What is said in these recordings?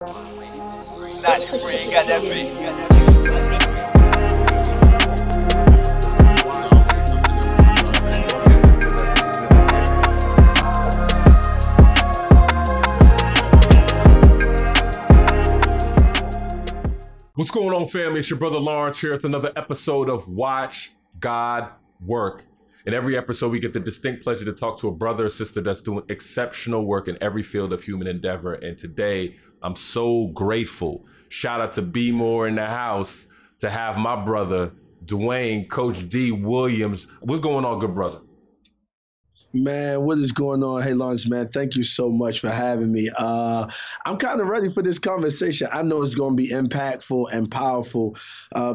93, got that beat. What's going on, family? It's your brother Lawrence here with another episode of Watch God Work. In every episode, we get the distinct pleasure to talk to a brother or sister that's doing exceptional work in every field of human endeavor. And today, I'm so grateful. Shout out to B More in the house to have my brother, Dwayne, Coach D Williams. What's going on, good brother? Man, what is going on? Hey, Lawrence, man, thank you so much for having me. I'm kind of ready for this conversation. I know it's going to be impactful and powerful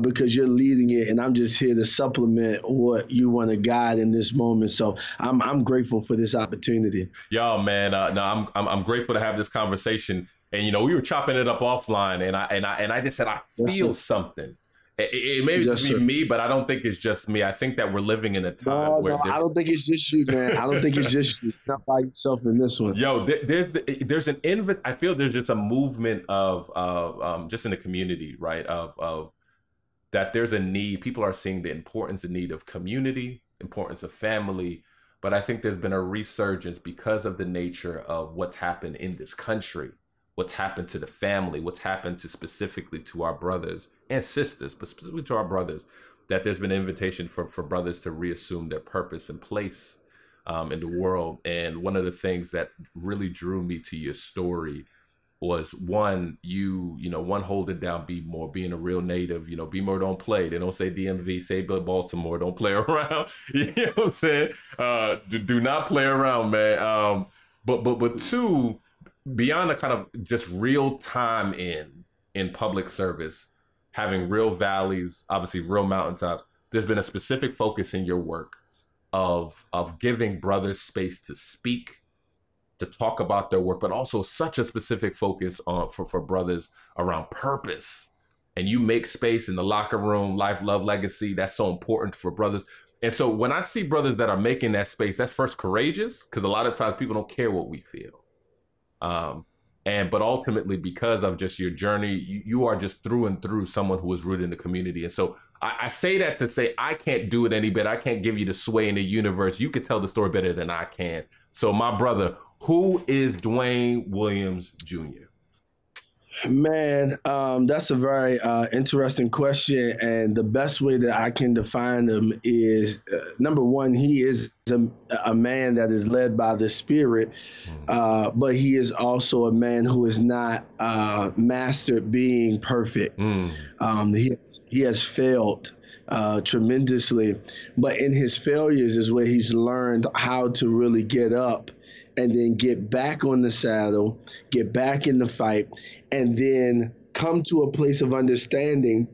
because you're leading it, and I'm just here to supplement what you want to guide in this moment. So I'm grateful for this opportunity. Yo, man, no, I'm grateful to have this conversation. And you know, we were chopping it up offline, and I just said I feel something. It may just be me, but I don't think it's just me. I think that we're living in a time where I don't think it's just you, man. I don't think it's just you. Not by yourself in this one. Yo, there's an I feel there's just a movement of just in the community, right? Of that there's a need. People are seeing the importance and need of community, importance of family. But I think there's been a resurgence because of the nature of what's happened in this country. What's happened to the family, what's happened to specifically to our brothers and sisters, but specifically to our brothers, that there's been an invitation for brothers to reassume their purpose and place in the world. And one of the things that really drew me to your story was one, one holding down Be More, being a real native. You know, Be More don't play. They don't say DMV, say Baltimore, don't play around. You know what I'm saying? Do not play around, man. But two, beyond the kind of just real time in public service, having real valleys, obviously real mountaintops, there's been a specific focus in your work of giving brothers space to speak, to talk about their work, but also such a specific focus on for brothers around purpose. And you make space in the locker room, life, love, legacy. That's so important for brothers. And so when I see brothers that are making that space, that's first courageous, because a lot of times people don't care what we feel. But ultimately, because of just your journey, you are just through and through someone who is rooted in the community. And so I say that to say, I can't do it any better. I can't give you the sway in the universe. You could tell the story better than I can. So my brother, who is Duane Williams Jr.? Man, that's a very interesting question. And the best way that I can define him is, number one, he is a man that is led by the Spirit, but he is also a man who is not mastered being perfect. He has failed tremendously, but in his failures is where he's learned how to really get up and then get back on the saddle, get back in the fight, and then come to a place of understanding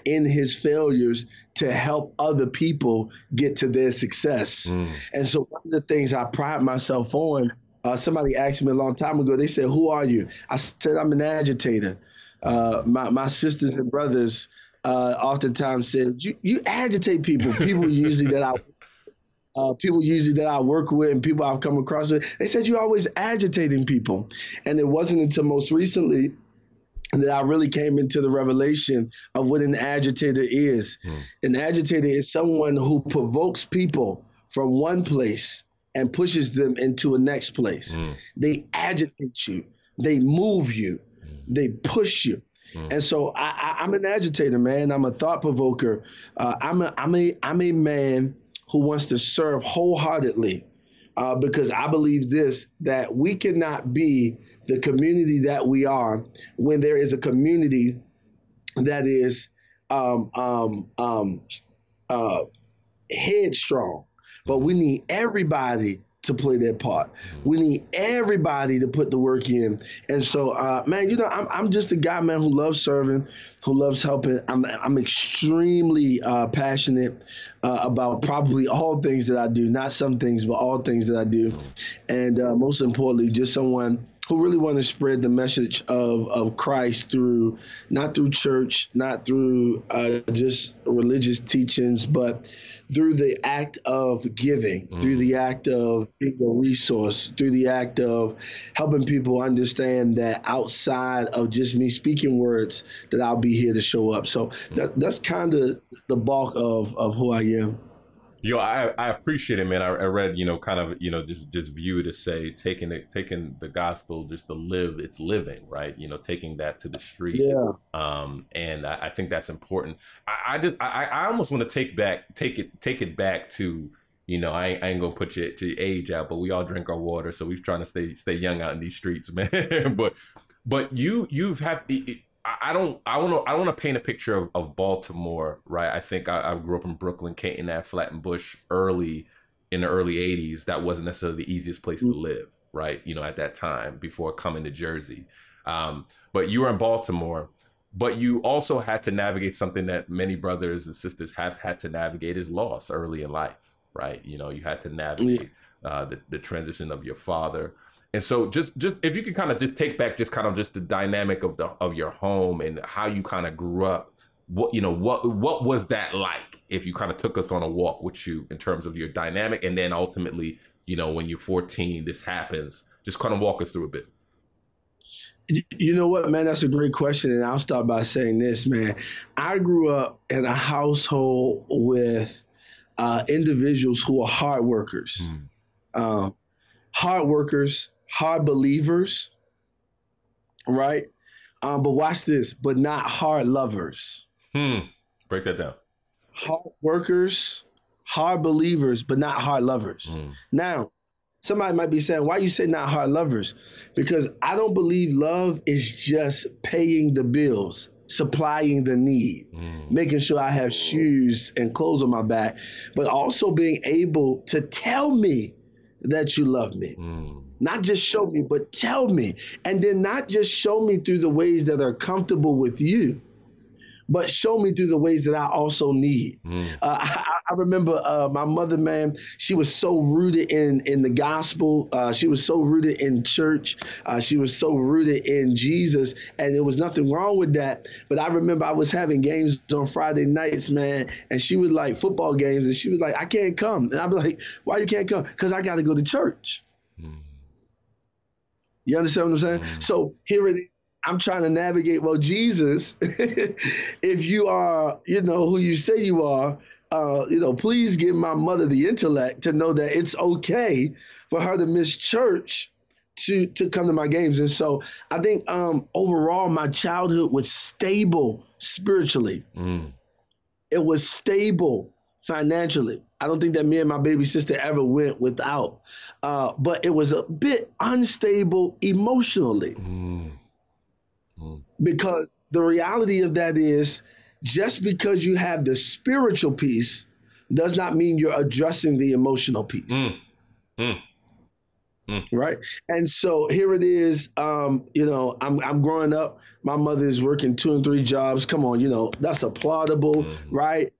in his failures to help other people get to their success. And so one of the things I pride myself on, somebody asked me a long time ago, they said, "Who are you?" I said, "I'm an agitator." My sisters and brothers oftentimes said, you agitate people. People usually that I work with and people I've come across with, they said you're always agitating people. And it wasn't until most recently that I really came into the revelation of what an agitator is. An agitator is someone who provokes people from one place and pushes them into a next place. They agitate you, they move you, they push you. And so I'm an agitator, man. I'm a thought provoker. I'm a man who wants to serve wholeheartedly, because I believe that we cannot be the community that we are when there is a community that is headstrong. But we need everybody to play their part. We need everybody to put the work in. And so, man, I'm just a guy, man, who loves serving, who loves helping. I'm extremely passionate about probably all things that I do, not some things, but all things that I do. And most importantly, just someone who really want to spread the message of Christ through, not through church, not through just religious teachings, but through the act of giving, through the act of being a resource, through the act of helping people understand that outside of just me speaking words, that I'll be here to show up. So that's kind of the bulk of who I am. Yo, I appreciate it, man. I read, kind of, just view it as say taking the gospel just to live its living, right? Taking that to the street. Yeah. And I think that's important. I almost want to take it back to, I ain't gonna put your age out, but we all drink our water, so we're trying to stay young out in these streets, man. but you've had. I want to paint a picture of Baltimore, right? I think I grew up in Brooklyn, Caton, Flatbush, in the early 80s. That wasn't necessarily the easiest place to live, right? At that time before coming to Jersey. But you were in Baltimore, but you also had to navigate something that many brothers and sisters have had to navigate, is loss early in life, right? You had to navigate the transition of your father. And so just if you could kind of just take back just kind of just the dynamic of your home and how you kind of grew up, what was that like, if you kind of took us on a walk with you in terms of your dynamic, and then ultimately, when you're 14, this happens, just kind of walk us through a bit. You know what, man, that's a great question. And I'll start by saying this, man. I grew up in a household with individuals who are hard workers, hard believers, right? But watch this, but not hard lovers. Break that down. Hard workers, hard believers, but not hard lovers. Now, somebody might be saying, why you say not hard lovers? Because I don't believe love is just paying the bills, supplying the need, making sure I have shoes and clothes on my back, but also being able to tell me that you love me. Not just show me, but tell me. And then not just show me through the ways that are comfortable with you, but show me through the ways that I also need. I remember my mother, man, she was so rooted in the gospel. She was so rooted in church. She was so rooted in Jesus, and there was nothing wrong with that. But I remember I was having games on Friday nights, man, and she was like, football games, and she was like, I can't come. And I'd be like, why you can't come? Because I got to go to church. You understand what I'm saying? So here it is. I'm trying to navigate, well, Jesus, if you are, who you say you are, please give my mother the intellect to know that it's okay for her to miss church to come to my games. And so I think overall, my childhood was stable spiritually. It was stable financially. I don't think that me and my baby sister ever went without, but it was a bit unstable emotionally. Because the reality of that is, just because you have the spiritual piece does not mean you're addressing the emotional piece. Right? And so here it is, I'm growing up. My mother is working 2 and 3 jobs. Come on, that's applaudable, right?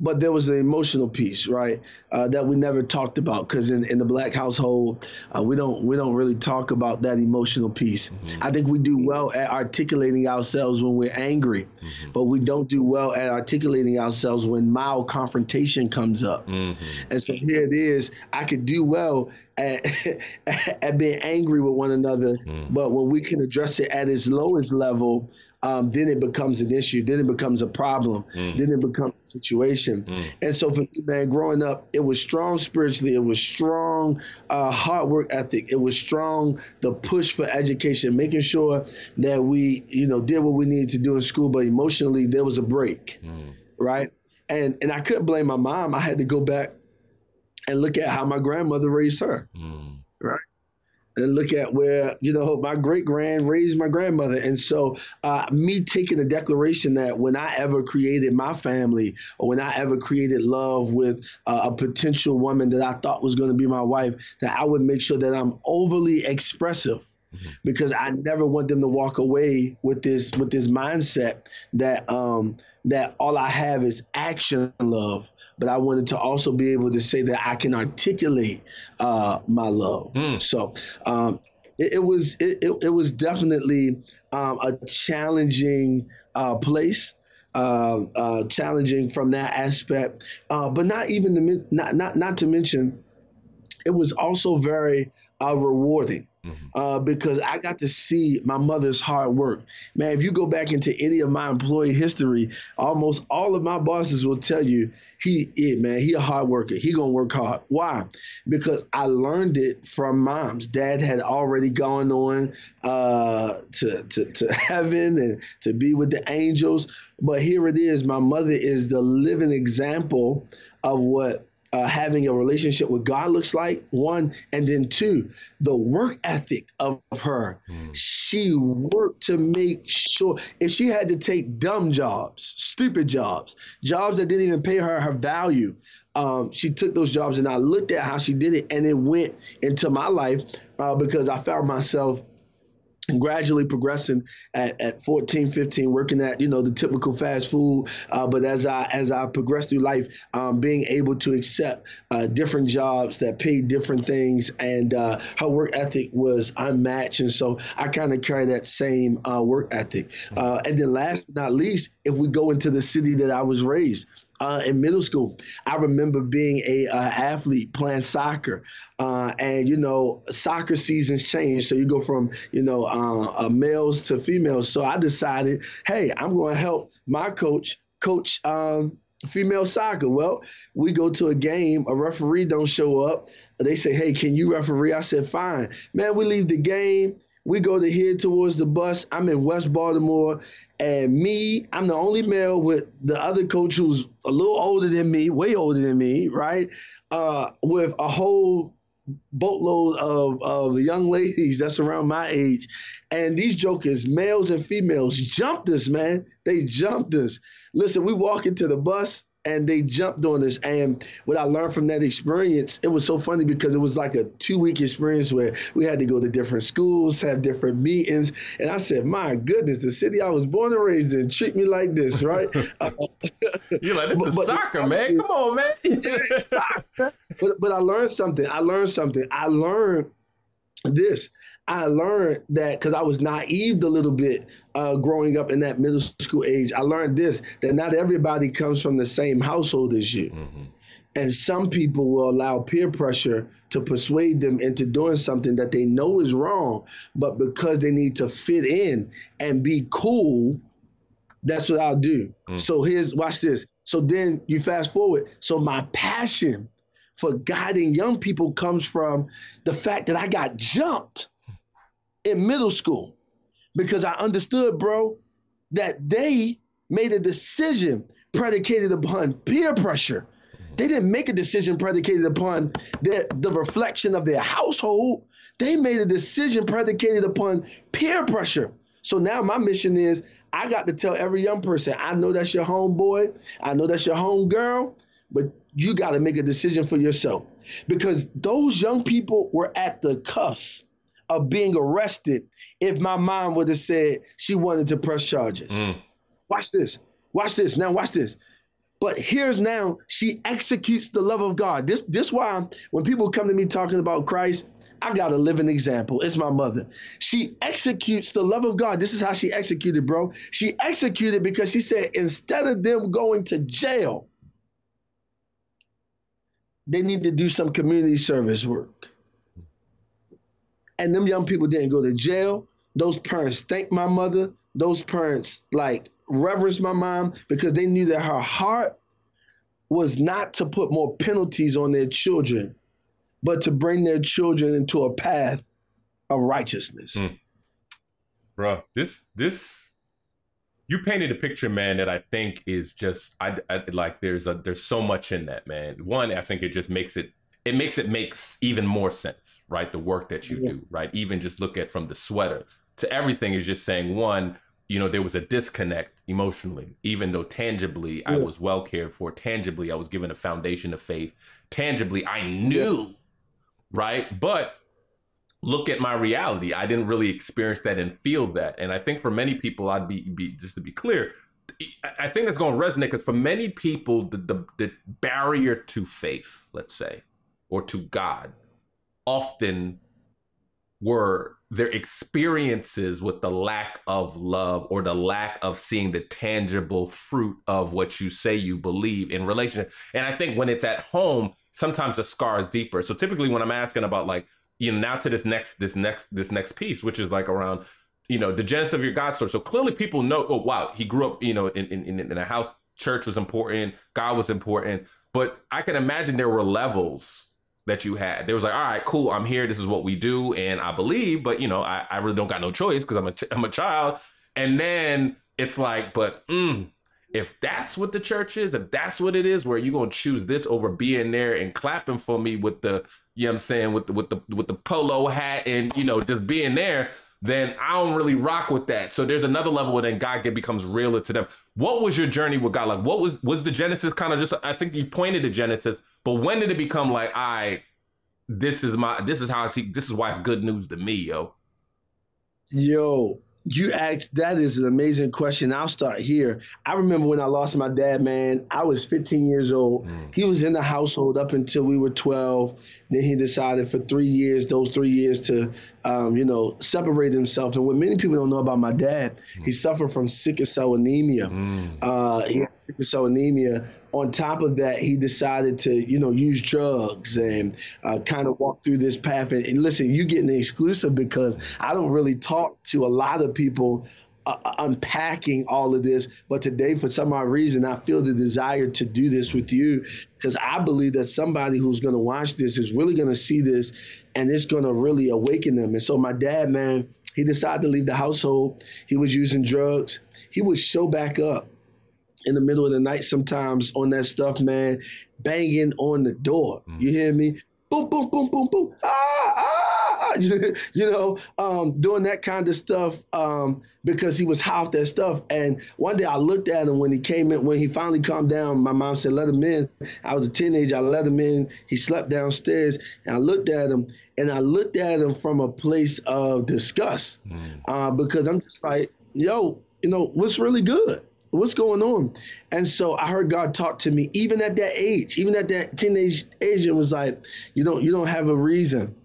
But there was an emotional piece, right, that we never talked about, because in the Black household, we don't really talk about that emotional piece. I think we do well at articulating ourselves when we're angry, but we don't do well at articulating ourselves when mild confrontation comes up. And so here it is. I could do well at being angry with one another, but when we can address it at its lowest level, then it becomes an issue. Then it becomes a problem. Then it becomes a situation. And so for me, man, growing up, it was strong spiritually. It was strong hard work ethic. It was strong the push for education, making sure that we, did what we needed to do in school, but emotionally there was a break, right? And I couldn't blame my mom. I had to go back and look at how my grandmother raised her, right? And look at where, my great-grand raised my grandmother. And so me taking the declaration that when I ever created my family, or when I ever created love with a potential woman that I thought was going to be my wife, that I would make sure that I'm overly expressive, because I never want them to walk away with this mindset that that all I have is action love. But I wanted to also be able to say that I can articulate my love. So it was definitely a challenging place, challenging from that aspect, but not even not to mention it was also very rewarding because I got to see my mother's hard work. Man, if you go back into any of my employee history, almost all of my bosses will tell you he a hard worker. He gonna work hard. Why? Because I learned it from moms. Dad had already gone on to heaven and to be with the angels. But here it is. My mother is the living example of what having a relationship with God looks like, one, and then two, the work ethic of her. She worked to make sure if she had to take dumb jobs, stupid jobs, jobs that didn't even pay her value, she took those jobs, and I looked at how she did it, and it went into my life because I found myself gradually progressing at 14, 15, working at, the typical fast food. But as I progressed through life, being able to accept different jobs that paid different things, and her work ethic was unmatched. And so I kind of carry that same work ethic. And then last but not least, if we go into the city that I was raised, in middle school, I remember being a athlete playing soccer, and soccer seasons change. So you go from males to females. So I decided, hey, I'm going to help my coach female soccer. Well, we go to a game, a referee don't show up. They say, hey, can you referee? I said, fine. Man, we leave the game. We go to head towards the bus. I'm in West Baltimore. And I'm the only male with the other coach who's a little older than me, way older than me, right? With a whole boatload of young ladies that's around my age. And these jokers, males and females, jumped us, man. They jumped us. Listen, we walk into the bus and they jumped on us. And what I learned from that experience, it was so funny because it was like a 2-week experience where we had to go to different schools, have different meetings. And I said, my goodness, the city I was born and raised in treat me like this, right? You're like, this is soccer, man. Come on, man. But I learned something. I learned this. I learned that because I was naive a little bit growing up in that middle school age. I learned this, that not everybody comes from the same household as you. And some people will allow peer pressure to persuade them into doing something that they know is wrong, but because they need to fit in and be cool, that's what I'll do. So watch this. So then you fast forward. So my passion for guiding young people comes from the fact that I got jumped in middle school because I understood, bro, that they made a decision predicated upon peer pressure. They didn't make a decision predicated upon the reflection of their household. They made a decision predicated upon peer pressure. So now my mission is I got to tell every young person, I know that's your homeboy, I know that's your homegirl, but you got to make a decision for yourself because those young people were at the cusp of being arrested if my mom would have said she wanted to press charges. Watch this. Now watch this. But here's now, she executes the love of God. This why when people come to me talking about Christ, I got a living example. It's my mother. She executes the love of God. This is how she executed, bro. She executed because she said, instead of them going to jail, they need to do some community service work. And them young people didn't go to jail. Those parents thanked my mother. Those parents reverenced my mom because they knew that her heart was not to put more penalties on their children, but to bring their children into a path of righteousness. Bro, this you painted a picture, man, that I think is just I like there's so much in that, man. One, I think it just makes even more sense, right? The work that you do, right? Even just look at from the sweater to everything is just saying, one, there was a disconnect emotionally, even though tangibly I was well cared for, tangibly I was given a foundation of faith, tangibly I knew, right? But look at my reality. I didn't really experience that and feel that. And I think for many people, I'd be just to be clear, I think that's going to resonate because for many people, the barrier to faith, let's say, or to God, often were their experiences with the lack of love or the lack of seeing the tangible fruit of what you say you believe in relationship. And I think when it's at home, sometimes the scar is deeper. So typically when I'm asking about like, now to this next piece, which is like around, the genesis of your God story. So clearly people know, oh, wow, he grew up, in a house, church was important, God was important. But I can imagine there were levels that you had. There was like, all right, cool, I'm here, this is what we do, and I believe, but I really don't got no choice because I'm a child. And then it's like, but if that's what the church is, if that's what it is, where you're gonna choose this over being there and clapping for me with the, you know what I'm saying, with the polo hat and just being there, then I don't really rock with that. So there's another level where then God becomes realer to them. What was your journey with God? Like, what was the Genesis kind of just, I think you pointed to Genesis, but when did it become like, this is why it's good news to me, yo? Yo, you asked, that is an amazing question. I'll start here. I remember when I lost my dad, man, I was 15 years old. He was in the household up until we were 12. Then he decided for 3 years, those 3 years to, separate himself. And what many people don't know about my dad, he suffered from sickle cell anemia. He had sickle cell anemia. On top of that, he decided to, use drugs and kind of walk through this path. And listen, you're getting the exclusive because I don't really talk to a lot of people unpacking all of this. But today, for some odd reason, I feel the desire to do this with you because I believe that somebody who's going to watch this is really going to see this and it's going to really awaken them. And so my dad, man, he decided to leave the household. He was using drugs. He would show back up in the middle of the night sometimes on that stuff, man, banging on the door. You hear me? Boom, boom, boom, boom, boom. Doing that kind of stuff because he was high off that stuff. And one day I looked at him when he came in, when he finally calmed down. My mom said, let him in. I was a teenager. I let him in. He slept downstairs. And I looked at him from a place of disgust because I'm just like, yo, what's really good? What's going on? And so I heard God talk to me, even at that age, even at that teenage age, and was like, you don't have a reason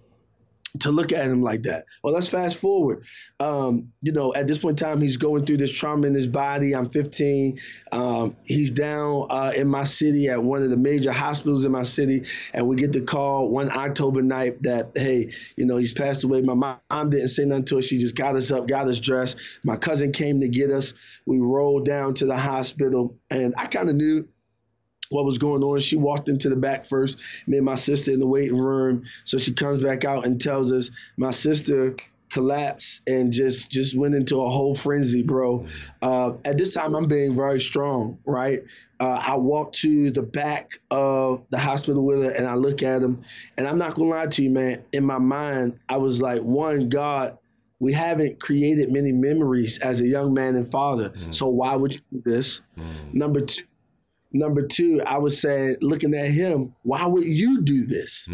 to look at him like that. Well, let's fast forward. At this point in time, he's going through this trauma in his body. I'm 15. He's down in my city at one of the major hospitals in my city. And we get the call one October night that, hey, he's passed away. My mom didn't say nothing to us. She just got us up, got us dressed. My cousin came to get us. We rolled down to the hospital. And I kind of knew what was going on. She walked into the back first, me and my sister in the waiting room. So she comes back out and tells us my sister collapsed and just went into a whole frenzy, bro. At this time, I'm being very strong, right? I walk to the back of the hospital with her and I look at him. And I'm not gonna lie to you, man. In my mind, I was like, one, God, we haven't created many memories as a young man and father. So why would you do this? Number two, I was saying, looking at him, why would you do this?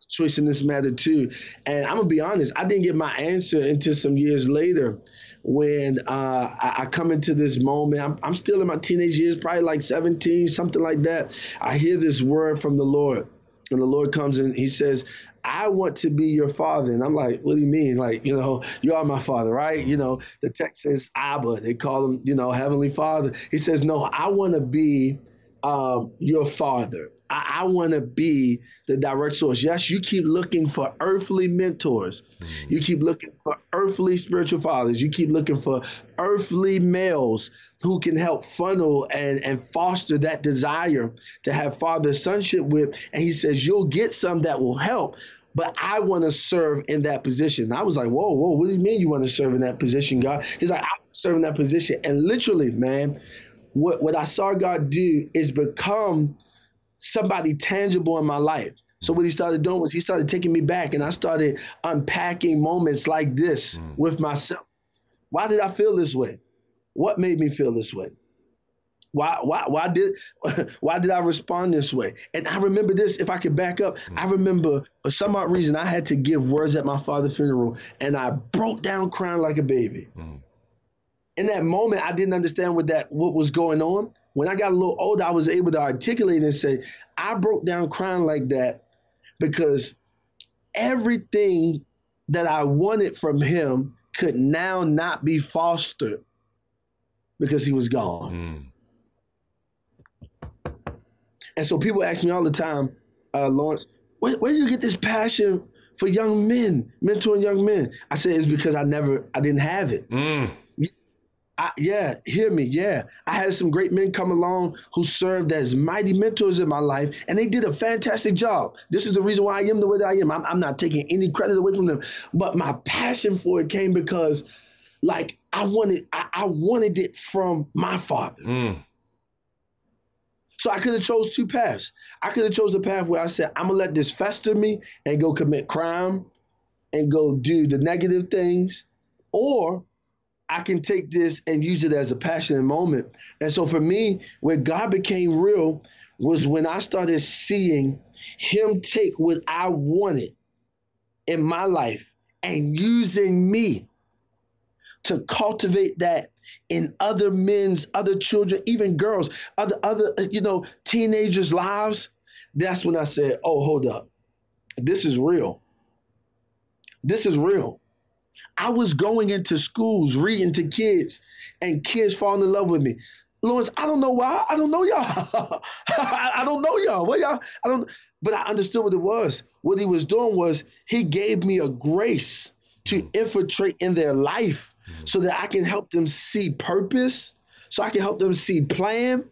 Choice in this matter too. And I'm gonna be honest, I didn't get my answer until some years later when I come into this moment. I'm still in my teenage years, probably like 17, something like that. I hear this word from the Lord, and the Lord comes in, he says, I want to be your father. And I'm like, what do you mean? Like, you are my father, right? The text says Abba. They call him, Heavenly Father. He says, no, I want to be your father. I want to be the direct source. Yes, you keep looking for earthly mentors. You keep looking for earthly spiritual fathers. You keep looking for earthly males who can help funnel and foster that desire to have father sonship with. And he says, you'll get some that will help, but I want to serve in that position. And I was like, whoa, what do you mean you want to serve in that position, God? He's like, I want to serve in that position. And literally, man, what I saw God do is become somebody tangible in my life. So what he started doing was he started taking me back, and I started unpacking moments like this with myself. Why did I feel this way? What made me feel this way? Why did I respond this way? And I remember this, if I could back up, I remember for some odd reason I had to give words at my father's funeral, and I broke down crying like a baby. In that moment, I didn't understand what was going on. When I got a little older, I was able to articulate and say, I broke down crying like that because everything that I wanted from him could now not be fostered because he was gone. And so people ask me all the time, Lawrence, where do you get this passion for young men, mentoring young men? I said, it's because I didn't have it. Hear me. Yeah. I had some great men come along who served as mighty mentors in my life, and they did a fantastic job. This is the reason why I am the way that I am. I'm not taking any credit away from them, but my passion for it came because like I wanted it from my father. So I could have chose two paths. I could have chose the path where I said, I'm gonna let this fester me and go commit crime and go do the negative things, or I can take this and use it as a passionate moment. And so for me, where God became real was when I started seeing him take what I wanted in my life and using me to cultivate that in other men's, other children, even girls, other teenagers' lives. That's when I said, oh, hold up. This is real. This is real. I was going into schools, reading to kids, and kids falling in love with me. Lawrence, I don't know why. I don't know y'all. I don't know y'all. What y'all? I don't. But I understood what it was. What he was doing was he gave me a grace to infiltrate in their life so that I can help them see purpose, so I can help them see plan,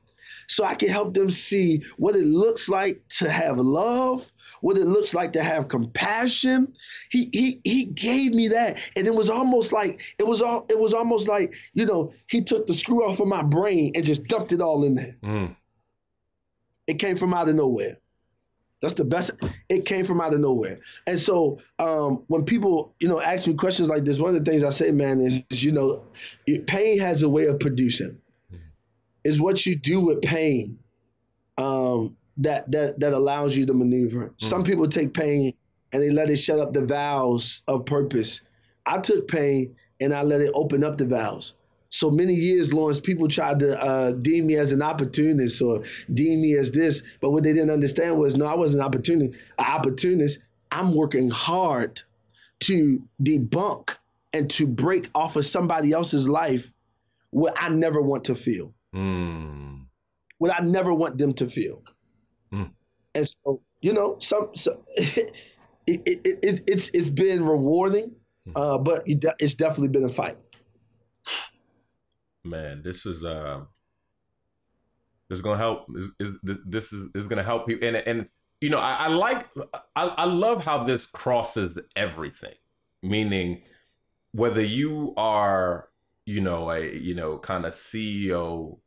so I can help them see what it looks like to have love, what it looks like to have compassion. He gave me that, and it was almost like he took the screw off of my brain and just dumped it all in there. It came from out of nowhere. That's the best. It came from out of nowhere. And so when people, ask me questions like this, one of the things I say, man, is, pain has a way of producing. It's what you do with pain that allows you to maneuver. Some people take pain and they let it shut up the valves of purpose. I took pain and I let it open up the valves. So many years, Lawrence, people tried to deem me as an opportunist or deem me as this, but what they didn't understand was, no, I wasn't an opportunist. I'm working hard to debunk and to break off of somebody else's life what I never want to feel. What I never want them to feel. And so, it's been rewarding, but it's definitely been a fight. Man, this is gonna help. This is gonna help people, and I love how this crosses everything. Meaning, whether you are a kind of CEO,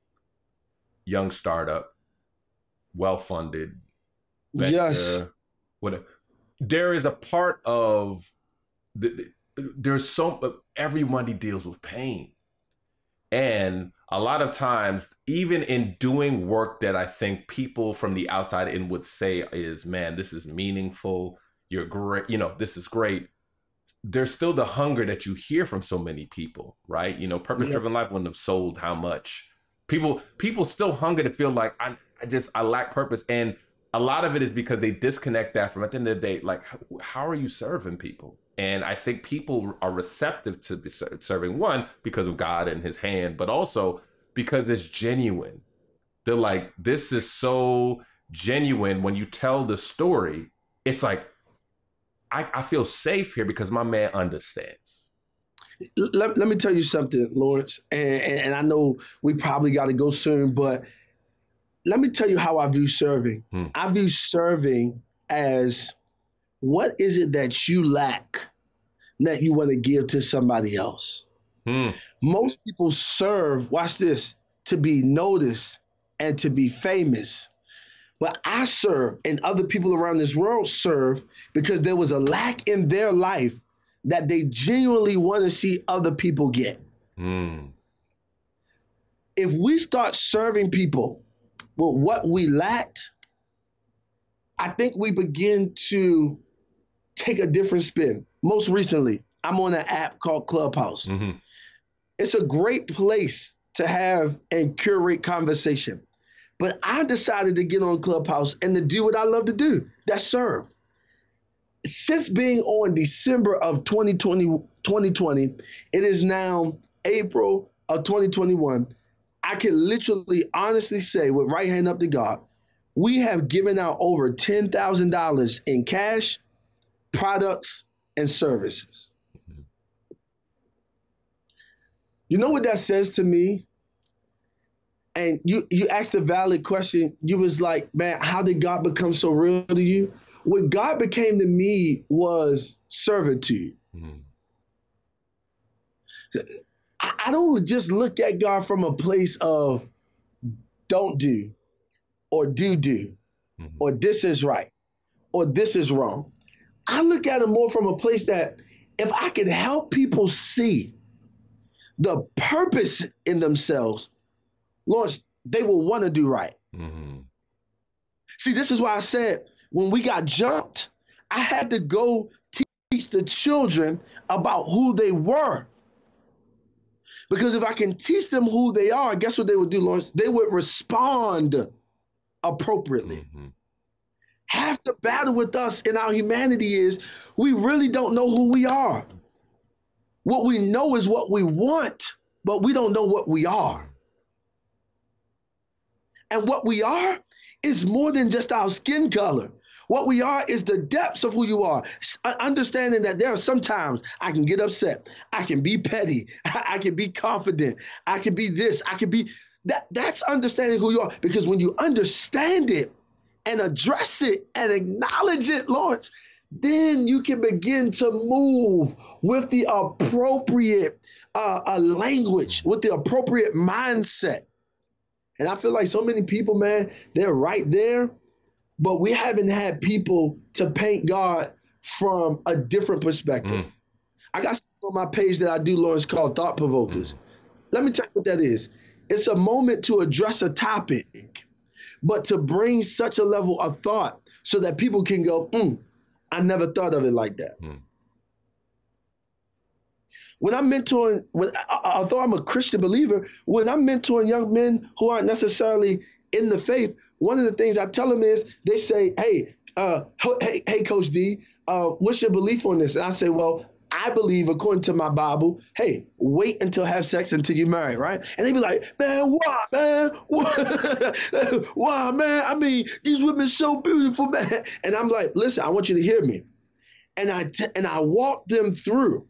young startup, well funded, yes, whatever, there is a part of everybody deals with pain. And a lot of times, even in doing work that I think people from the outside in would say is, man, this is meaningful, you're great, this is great. There's still the hunger that you hear from so many people, right? Purpose-driven life wouldn't have sold how much. People still hunger to feel like I lack purpose. And a lot of it is because they disconnect that from, at the end of the day, like, how are you serving people? And I think people are receptive to be serving, one, because of God and his hand, but also because it's genuine. They're like, this is so genuine. When you tell the story, it's like, I feel safe here because my man understands. Let me tell you something, Lawrence, and I know we probably got to go soon, but let me tell you how I view serving. I view serving as, what is it that you lack that you want to give to somebody else? Most people serve, watch this, to be noticed and to be famous. But I serve, and other people around this world serve, because there was a lack in their life that they genuinely want to see other people get. If we start serving people with what we lacked, I think we begin to take a different spin. Most recently, I'm on an app called Clubhouse. It's a great place to have and curate conversation. But I decided to get on Clubhouse and to do what I love to do. That's serve. since being on December of 2020, it is now April of 2021. I can literally honestly say with right hand up to God, we have given out over $10,000 in cash, products, and services. You know what that says to me? And you asked a valid question. You was like, man, how did God become so real to you? What God became to me was servitude. Mm-hmm. I don't just look at God from a place of don't do, or do, mm-hmm. or this is right, or this is wrong. I look at it more from a place that if I can help people see the purpose in themselves, Lord, they will want to do right. Mm-hmm. See, this is why I said when we got jumped, I had to go teach the children about who they were. Because if I can teach them who they are, guess what they would do, Lawrence? They would respond appropriately. Mm-hmm. Half the battle with us in our humanity is we really don't know who we are. What we know is what we want, but we don't know what we are. And what we are is more than just our skin color. What we are is the depths of who you are. Understanding that there are sometimes I can get upset. I can be petty. I can be confident. I can be this. I can be that. That's understanding who you are. Because when you understand it and address it and acknowledge it, Lawrence, then you can begin to move with the appropriate language, with the appropriate mindset. And I feel like so many people, man, they're right there, but we haven't had people to paint God from a different perspective. I got something on my page that I do, Lawrence, called Thought Provokers. Let me tell you what that is. It's a moment to address a topic, but to bring such a level of thought so that people can go, I never thought of it like that. When I'm mentoring, although I'm a Christian believer, when I'm mentoring young men who aren't necessarily in the faith, one of the things I tell them is they say, hey, Coach D, what's your belief on this? And I say, well, I believe according to my Bible, hey, wait until have sex until you're married, right? And they be like, man, why, man? Why, man? I mean, these women so beautiful, man. And I'm like, listen, I want you to hear me. And I walk them through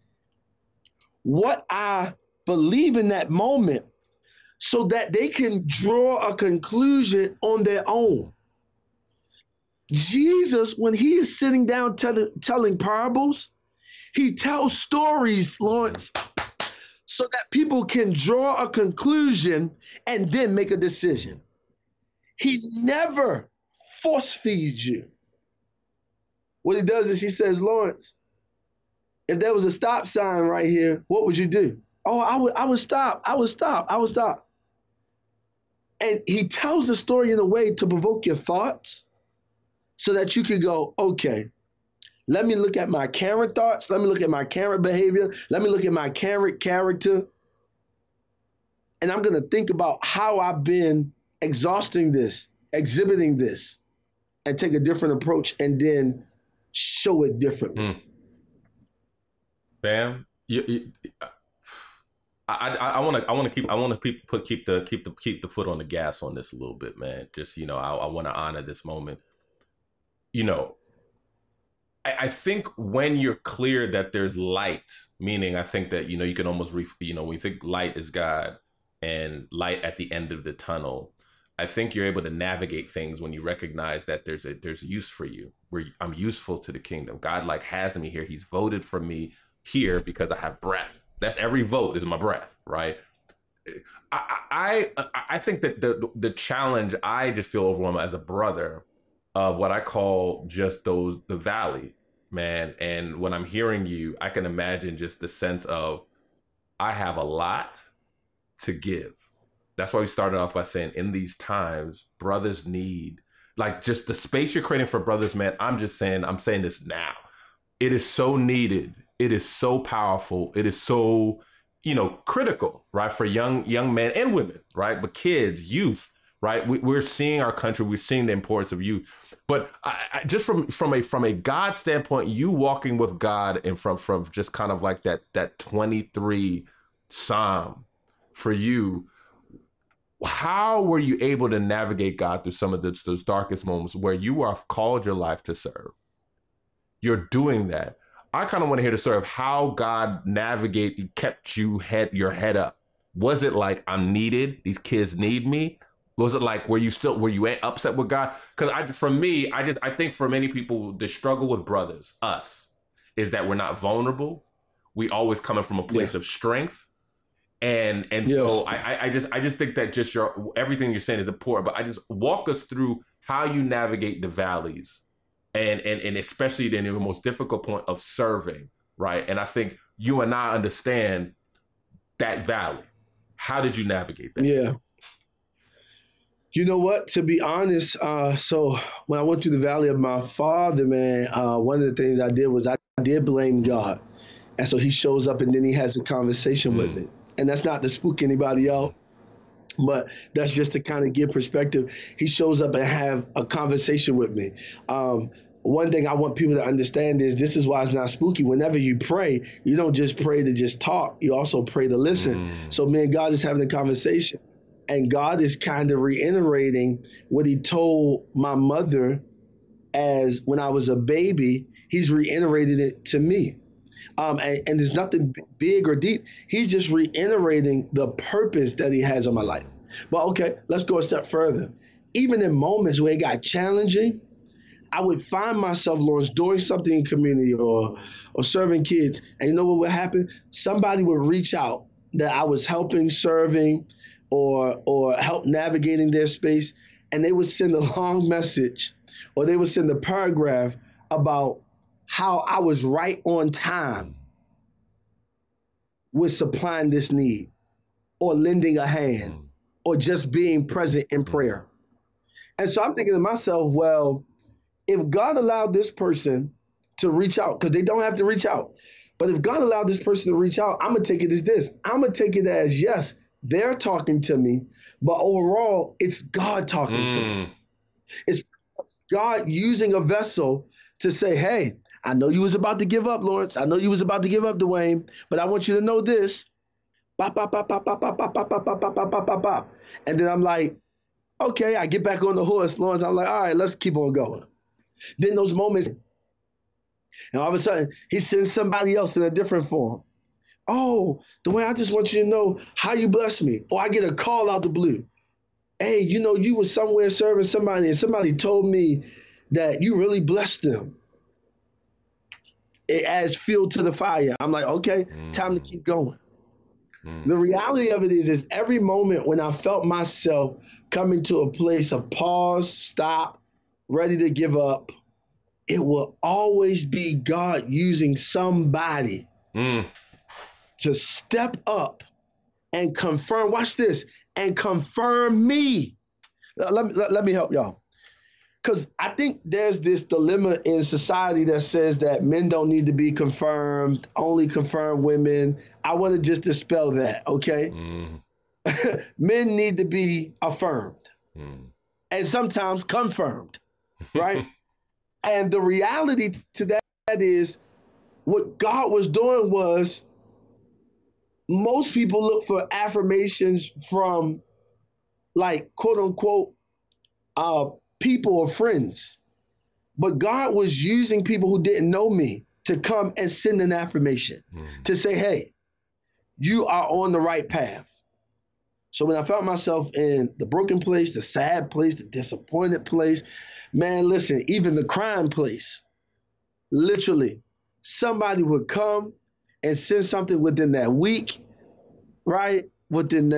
what I believe in that moment so that they can draw a conclusion on their own. Jesus, when he is sitting down telling parables, he tells stories, Lawrence, so that people can draw a conclusion and then make a decision. He never force feeds you. What he does is he says, Lawrence, if there was a stop sign right here, what would you do? Oh, I would stop. And he tells the story in a way to provoke your thoughts so that you can go, okay, let me look at my current thoughts. Let me look at my current behavior. Let me look at my current character. And I'm going to think about how I've been exhausting this, exhibiting this, and take a different approach and then show it differently. Bam. I want to keep the foot on the gas on this a little bit, man. Just, I want to honor this moment. I think when you're clear that there's light, meaning I think that, you can almost, we think light is God and light at the end of the tunnel. I think you're able to navigate things when you recognize that there's use for you, where I'm useful to the kingdom. God has me here. He's voted for me here because I have breath. That's every vote is my breath, right? I think that the challenge, I just feel overwhelmed as a brother of what I call just the valley, man. And when I'm hearing you, I can imagine just the sense of I have a lot to give. That's why we started off by saying in these times, brothers need, like, just the space you're creating for brothers, man. I'm saying this now. It is so needed. It is so powerful. It is so, critical, right? For young men and women, right? But kids, youth, right? We're seeing our country, we're seeing the importance of youth. But just from a God standpoint, you walking with God and from just kind of like that 23 Psalm for you, how were you able to navigate God through some of those darkest moments where you are called your life to serve? You're doing that. I kind of want to hear the story of how God kept your head up. Was it like, I'm needed, these kids need me? Was it like, were you upset with God? Because I think for many people, the struggle with brothers, us, is that we're not vulnerable. We always coming from a place of strength. And yes. So I just think that just everything you're saying is important, but I just walk us through how you navigate the valleys and especially in the most difficult point of serving, right? And I think you and I understand that valley. How did you navigate that? Yeah. You know what? To be honest, so when I went through the valley of my father, man, one of the things I did was I did blame God. And so he shows up and then he has a conversation with me. And that's not to spook anybody out, but that's just to kind of give perspective. He shows up and have a conversation with me. One thing I want people to understand is this is why it's not spooky. Whenever you pray, you don't just pray to just talk. You also pray to listen. So me and God is having a conversation. And God is kind of reiterating what he told my mother as when I was a baby. He's reiterated it to me. And there's nothing big or deep. He's just reiterating the purpose that he has on my life. But okay, let's go a step further. Even in moments where it got challenging, I would find myself, Lawrence, doing something in community or serving kids. And you know what would happen? Somebody would reach out that I was helping, serving, or help navigating their space, and they would send a long message or they would send a paragraph about how I was right on time with supplying this need or lending a hand or just being present in prayer. And so I'm thinking to myself, well, if God allowed this person to reach out, because they don't have to reach out, but if God allowed this person to reach out, I'm going to take it as this. I'm going to take it as, yes, they're talking to me, but overall, it's God talking to me. It's God using a vessel to say, hey, I know you was about to give up, Lawrence. I know you was about to give up, Dwayne, but I want you to know this. Bop, bop, bop, bop, bop, bop, bop, bop, bop, bop, bop, bop, bop, bop. And then I'm like, okay, I get back on the horse, Lawrence. I'm like, all right, let's keep on going. Then those moments, and all of a sudden, he sends somebody else in a different form. Oh, Dwayne, I just want you to know how you bless me. Or I get a call out the blue. Hey, you know, you were somewhere serving somebody and somebody told me that you really blessed them. It adds fuel to the fire. I'm like, okay, time to keep going. The reality of it is every moment when I felt myself coming to a place of pause, stop, ready to give up, it will always be God using somebody to step up and confirm, watch this, and confirm me. Let me help y'all. Because I think there's this dilemma in society that says that men don't need to be confirmed, only confirm women. I want to just dispel that, okay? Men need to be affirmed and sometimes confirmed, right? And the reality to that is what God was doing was most people look for affirmations from like quote unquote people or friends. But God was using people who didn't know me to come and send an affirmation to say, hey, you are on the right path. So when I felt myself in the broken place, the sad place, the disappointed place, man, listen, even the crying place, literally, somebody would come and send something within that week, right? Within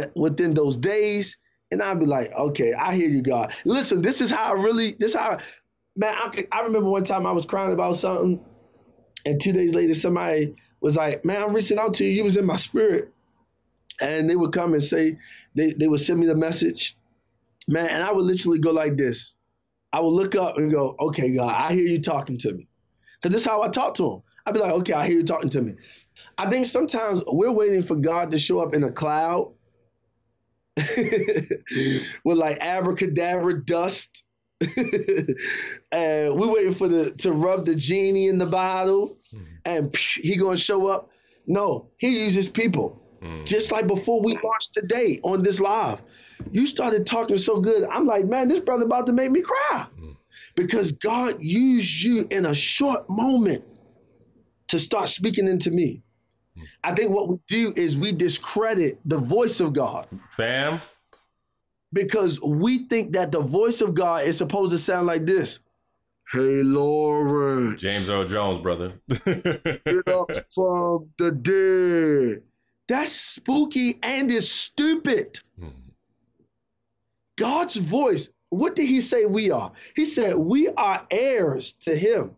those days. And I'd be like, okay, I hear you, God. Listen, this is how man, I remember one time I was crying about something. And 2 days later, somebody was like, man, I'm reaching out to you. You was in my spirit. And they would come and say, they would send me the message. Man, and I would literally go like this. I would look up and go, okay, God, I hear you talking to me. Because this is how I talk to him. I'd be like, okay, I hear you talking to me. I think sometimes we're waiting for God to show up in a cloud with like abracadabra dust. And we waiting for to rub the genie in the bottle, and he gonna show up. No, he uses people. Just like before we launched today on this live, you started talking so good. I'm like, man, this brother about to make me cry, because God used you in a short moment to start speaking into me. I think what we do is we discredit the voice of God. Fam. Because we think that the voice of God is supposed to sound like this. Hey, Lawrence. James Earl Jones, brother. Get up from the dead. That's spooky and is stupid. God's voice, what did he say we are? He said we are heirs to him.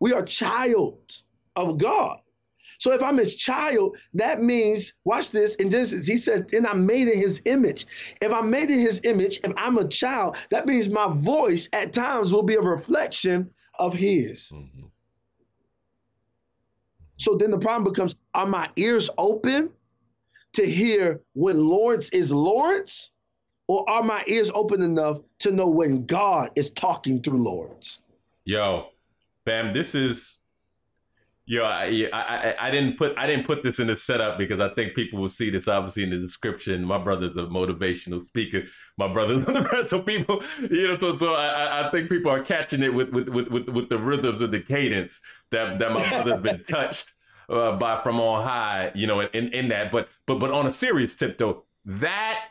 We are child of God. So if I'm his child, that means, watch this, in Genesis, he says, and I'm made in his image. If I'm made in his image, if I'm a child, that means my voice at times will be a reflection of his. So then the problem becomes, are my ears open to hear when Lawrence is Lawrence? Or are my ears open enough to know when God is talking through Lawrence? Yo, fam, this is... Yo, I didn't put this in the setup because I think people will see this obviously in the description. My brother's a motivational speaker. My brother's so people, so I think people are catching it with the rhythms of the cadence that my brother's been touched by from on high, in that. But on a serious tip though, that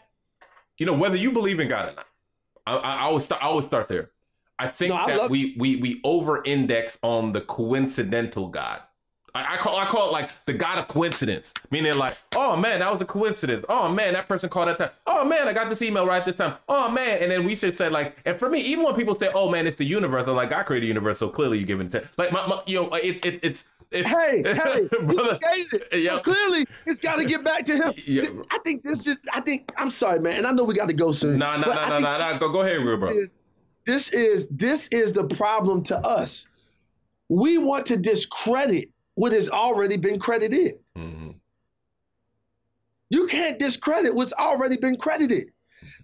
whether you believe in God or not, I always start there. I think that we over-index on the coincidental God. I call it like the God of coincidence, meaning like, oh man, that was a coincidence. Oh man, that person called that time. Oh man, I got this email right this time. Oh man, and then we should say like, and for me, even when people say, oh man, it's the universe, I'm like, I created the universe, so clearly you're giving it. Like it's hey, brother, so clearly it's got to get back to him. Yeah. I'm sorry, man, and I know we got to go soon. No, go ahead, real bro. This is the problem to us. We want to discredit what has already been credited. You can't discredit what's already been credited.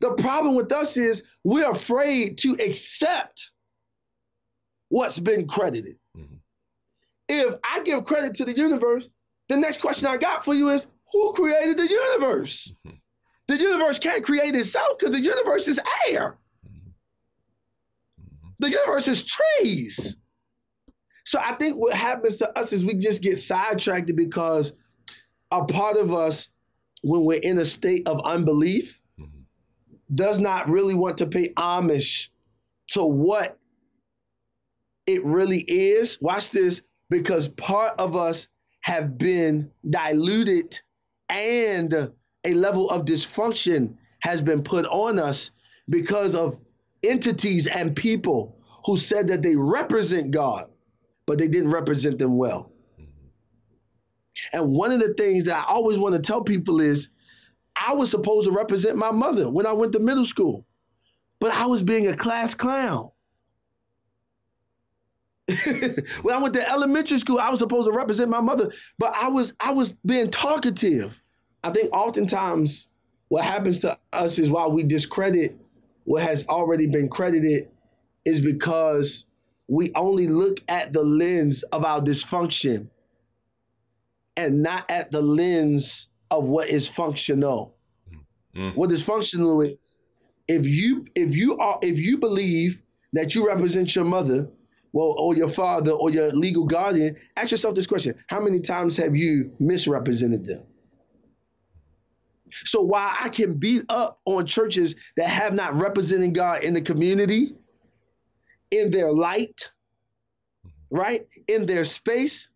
The problem with us is we're afraid to accept what's been credited. If I give credit to the universe, the next question I got for you is, who created the universe? The universe can't create itself because the universe is air. The universe is trees. So I think what happens to us is we just get sidetracked because a part of us, when we're in a state of unbelief, does not really want to pay homage to what it really is. Watch this, because part of us have been diluted and a level of dysfunction has been put on us because of entities and people who said that they represent God, but they didn't represent them well. And one of the things that I always want to tell people is I was supposed to represent my mother when I went to middle school, but I was being a class clown. When I went to elementary school, I was supposed to represent my mother, but I was being talkative. I think oftentimes what happens to us is while we discredit what has already been credited is because we only look at the lens of our dysfunction and not at the lens of what is functional. What is functional is if you believe that you represent your mother, well, or your father or your legal guardian, ask yourself this question: how many times have you misrepresented them? So while I can beat up on churches that have not represented God in the community, in their light, right, in their space,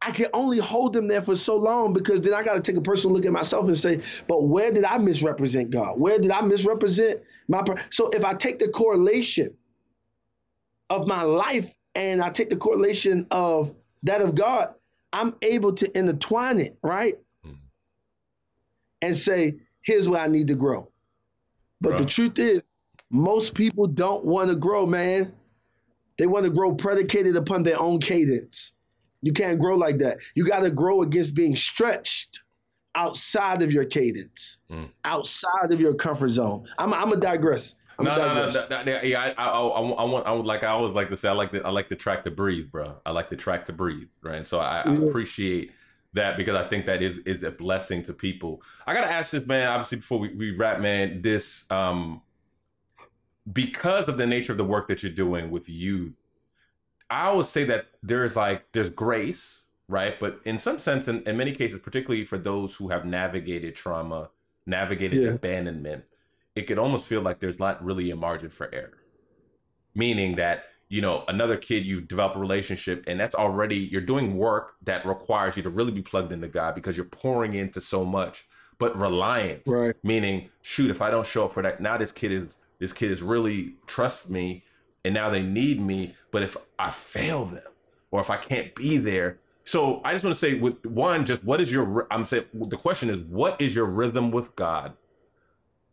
I can only hold them there for so long, because then I got to take a personal look at myself and say, but where did I misrepresent God? Where did I misrepresent so if I take the correlation of my life and I take the correlation of that of God, I'm able to intertwine it, right? And say, here's where I need to grow. But the truth is, most people don't want to grow, man. They want to grow predicated upon their own cadence. You can't grow like that. You got to grow against being stretched outside of your cadence, outside of your comfort zone. I'm a digress. No. Yeah, I would like, I always like to say, I like the track to breathe, bro. I like the track to breathe, right? And so I appreciate that, because I think that is a blessing to people. I gotta ask this, man. Obviously, before we wrap, man, this because of the nature of the work that you're doing with youth, I always say that there's grace, right? But in some sense, in many cases, particularly for those who have navigated trauma, navigated abandonment, it could almost feel like there's not really a margin for error. Meaning that, you know, another kid, you've developed a relationship, and that's already, you're doing work that requires you to really be plugged into God, because you're pouring into so much. But reliance, right? Meaning, shoot, if I don't show up for that, now this kid is really trusts me, and now they need me. But if I fail them, or if I can't be there, so I just want to say, with one, just what is your? The question is, what is your rhythm with God?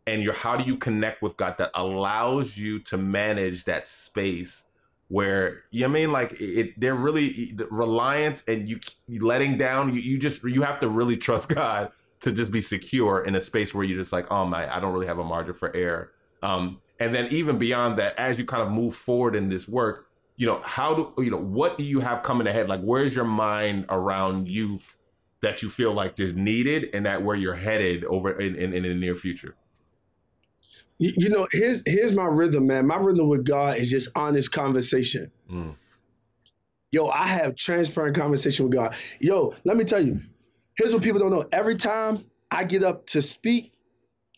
And how do you connect with God that allows you to manage that space where, you know what I mean, like they're really reliant, and you letting down, you have to really trust God to just be secure in a space where you're just like, oh my, I don't really have a margin for error. And then even beyond that, as you kind of move forward in this work, you know, what do you have coming ahead? Like, where's your mind around youth that you feel like is needed, and that where you're headed over in the near future? You know, here's my rhythm, man. My rhythm with God is just honest conversation. Yo, I have transparent conversation with God. Yo, let me tell you, here's what people don't know. Every time I get up to speak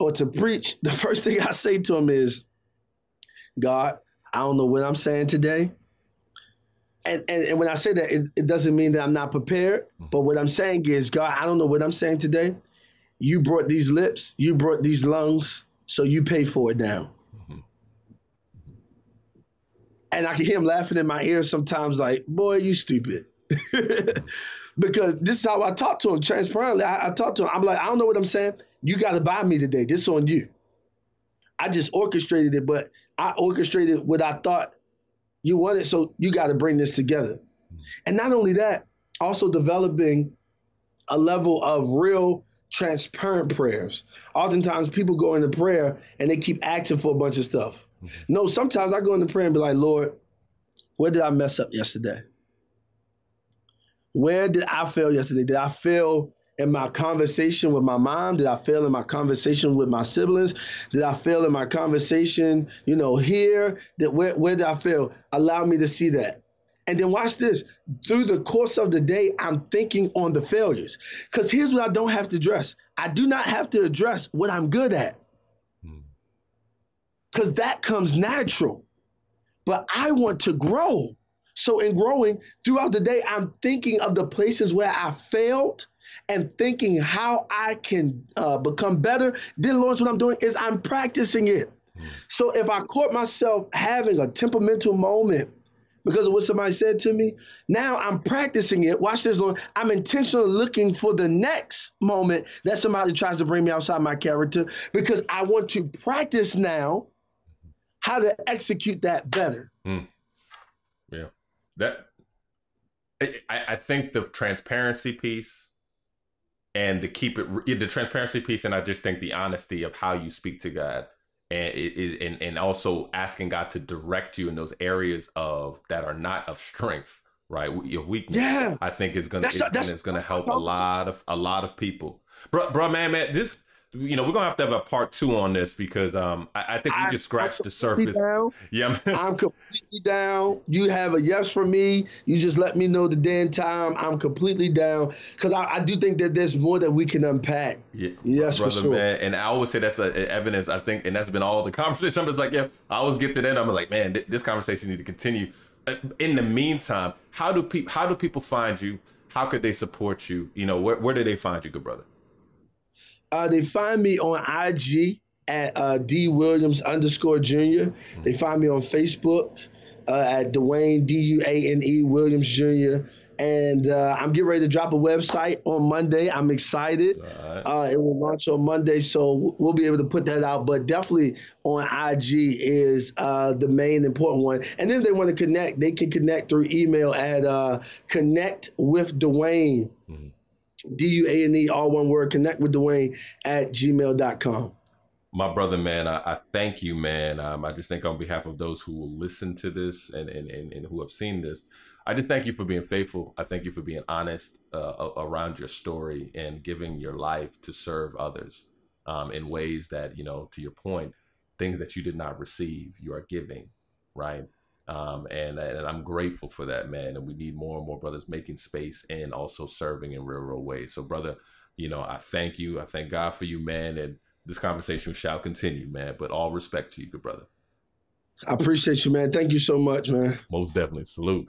or to preach, the first thing I say to him is, God, I don't know what I'm saying today. And when I say that, it doesn't mean that I'm not prepared. But what I'm saying is, God, I don't know what I'm saying today. You brought these lips, you brought these lungs, so you pay for it now. And I can hear him laughing in my ear sometimes, like, boy, you stupid. Because this is how I talk to him transparently. I talk to him. I'm like, I don't know what I'm saying. You got to buy me today. This is on you. I just orchestrated it, but I orchestrated what I thought you wanted. So you got to bring this together. And not only that, also developing a level of real transparent prayers. Oftentimes people go into prayer and they keep asking for a bunch of stuff. No, sometimes I go into prayer and be like, Lord, where did I mess up yesterday? Where did I fail yesterday? Did I fail in my conversation with my mom? Did I fail in my conversation with my siblings? Did I fail in my conversation, you know, here? Where did I fail? Allow me to see that. And then watch this. Through the course of the day, I'm thinking on the failures. Because here's what I don't have to address. I do not have to address what I'm good at. Because that comes natural. But I want to grow. So in growing throughout the day, I'm thinking of the places where I failed and thinking how I can become better. Then, Lawrence, what I'm doing is I'm practicing it. So if I caught myself having a temperamental moment because of what somebody said to me, now I'm practicing it. Watch this, Lord. I'm intentionally looking for the next moment that somebody tries to bring me outside my character, because I want to practice now how to execute that better. Yeah. I think the transparency piece and the transparency piece, and I just think the honesty of how you speak to God, and also asking God to direct you in those areas that are not of strength, right? Your weakness. Yeah. I think is gonna help a lot of people. Bro, man, this, you know, we're gonna have to have a part 2 on this, because I think we just scratched the surface. Down. Yeah, man. I'm completely down. You have a yes from me. You just let me know the day and time. I'm completely down, because I do think that there's more that we can unpack. Yeah, yes, brother, for sure. Man. And I always say that's evidence, I think, and that's been all the conversation. I'm just like, yeah, I always get to that. I'm like, man, this conversation needs to continue. In the meantime, how do people find you? How could they support you? You know, where do they find you, good brother? They find me on IG at D Williams _Jr. They find me on Facebook at Dwayne, Duane Williams Jr. And I'm getting ready to drop a website on Monday. I'm excited. Right. It will launch on Monday, so we'll be able to put that out. But definitely on IG is the main important one. And then if they want to connect, they can connect through email at connectwithdwayne Duane, all one word, connect with Dwayne at gmail.com. My brother, man, I thank you, man. I just think on behalf of those who will listen to this and who have seen this, I just thank you for being faithful. I thank you for being honest around your story and giving your life to serve others in ways that, to your point, things that you did not receive, you are giving, right? And I'm grateful for that, man. And we need more and more brothers making space and also serving in real ways. So, brother, I thank you. I thank God for you, man. And this conversation shall continue, man. But all respect to you, good brother. I appreciate you, man. Thank you so much, man. Most definitely. Salute.